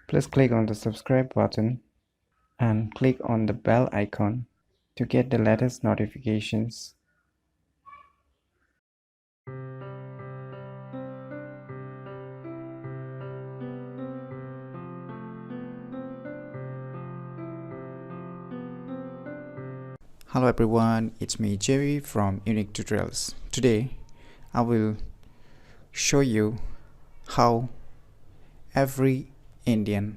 Please click on the subscribe button and click on the bell icon to get the latest notifications. Hello everyone, it's me Jerry from Unique Tutorials. Today I will show you how every Indian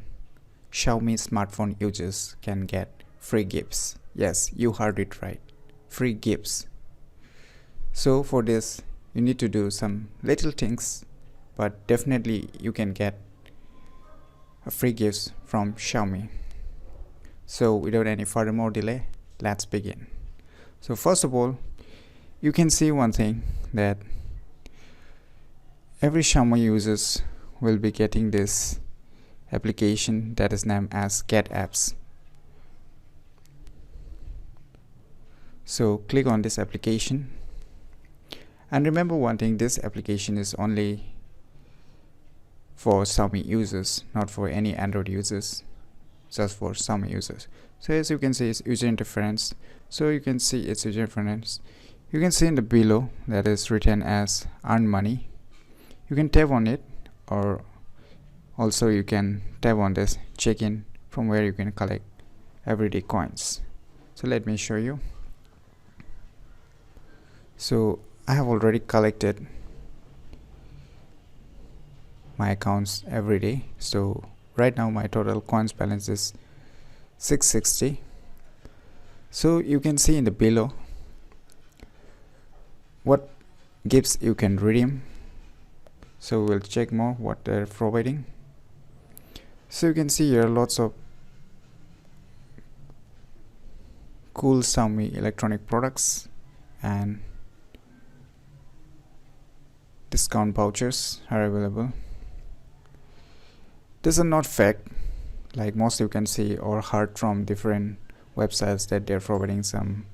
Xiaomi smartphone users can get free gifts. Yes, you heard it right, free gifts. So for this you need to do some little things, but definitely you can get a free gifts from Xiaomi. So without any further more delay, let's begin. So first of all, you can see one thing, that every Xiaomi users will be getting this application that is named as Get Apps. So click on this application, and remember one thing, this application is only for Xiaomi users, not for any Android users, just for Xiaomi users. So as you can see, it's user interference. So you can see its user interference. You can see in the below that is written as earn money. You can tap on it, or also you can tap on this check-in, from where you can collect everyday coins. So let me show you. So I have already collected my accounts every day. So right now my total coins balance is 660. So you can see in the below what gifts you can redeem. So we'll check more what they're providing. So you can see here lots of cool Xiaomi electronic products and discount vouchers are available. These are not fake, like most you can see or heard from different websites that they're providing some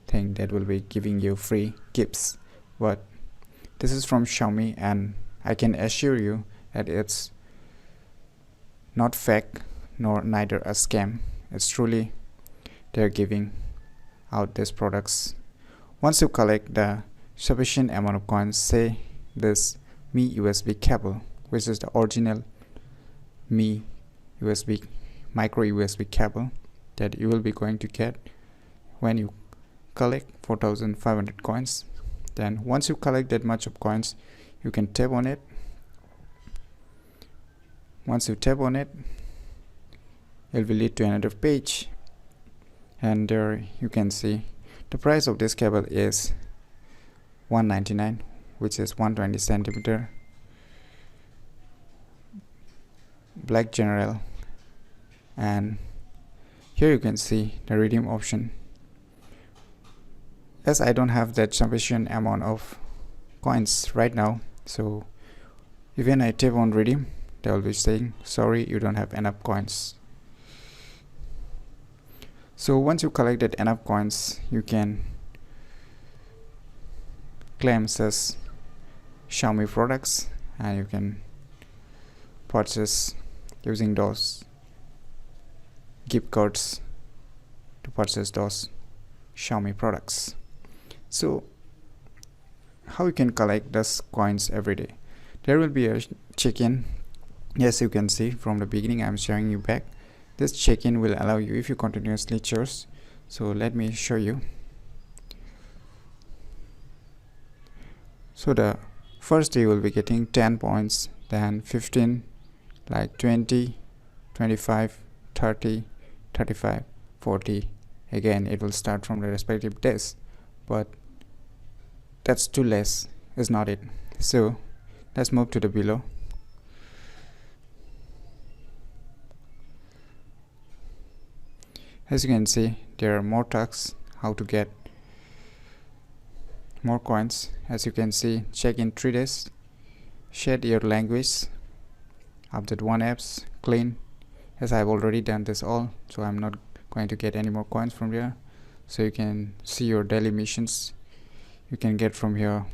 thing that will be giving you free gifts, but this is from Xiaomi, and I can assure you that it's not fake nor neither a scam. It's truly they're giving out these products. Once you collect the sufficient amount of coins, say this Mi USB cable, which is the original Mi USB micro USB cable that you will be going to get when you collect 4,500 coins. Then once you collect that much of coins, you can tap on it. Once you tap on it, it will lead to another page, and there you can see the price of this cable is 199, which is 120 centimeter black general. And here you can see the redeem option. As I don't have that sufficient amount of coins right now, so even I tap on redeem, they will be saying sorry, you don't have enough coins. So once you collected enough coins, you can claim such Xiaomi products, and you can purchase using those gift cards to purchase those Xiaomi products. So how you can collect those coins every day? There will be a check-in. Yes, you can see from the beginning I'm showing you back. This check-in will allow you if you continuously choose. So let me show you. So the first day you will be getting 10 points, then 15, like 20, 25, 30, 35, 40. Again, it will start from the respective days, but that's too less, is not it? So let's move to the below. As you can see, there are more tasks how to get more coins. As you can see, check in 3 days, share your language, update one apps, clean. As I've already done this all, so I'm not going to get any more coins from here. So you can see your daily missions. You can get from here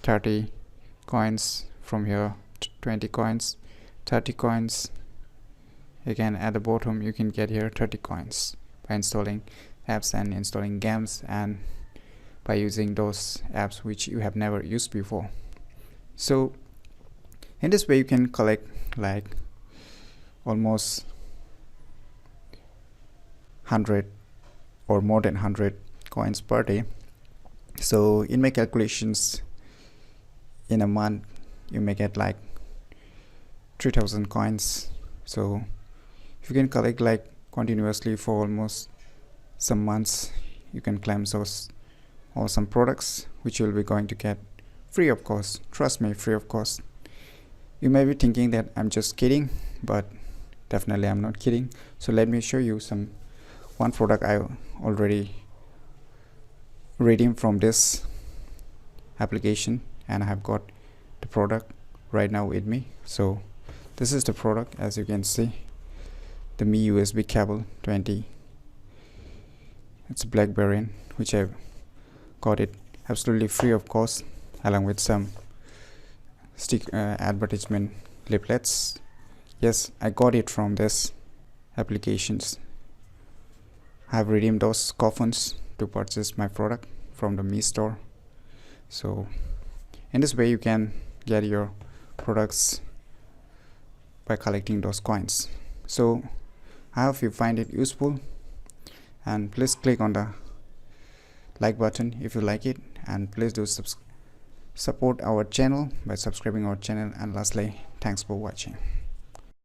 30 coins, from here 20 coins, 30 coins. Again, at the bottom you can get here 30 coins by installing apps and installing games, and by using those apps which you have never used before. So in this way you can collect like almost 100 or more than 100 coins per day. So in my calculations, in a month you may get like 3000 coins. So if you can collect like continuously for almost some months, you can claim those awesome products which you'll be going to get free of cost. Trust me, free of cost. You may be thinking that I'm just kidding, but definitely I'm not kidding. So let me show you one product I already redeemed from this application, and I have got the product right now with me. So this is the product, as you can see, the Mi USB cable 20. It's a black variant which I got it absolutely free of cost, along with some advertisement leaflets. Yes, I got it from this applications. I have redeemed those coupons to purchase my product from the Mi store. So in this way you can get your products by collecting those coins. So I hope you find it useful, and please click on the like button if you like it, and please do support our channel by subscribing our channel, and lastly, thanks for watching.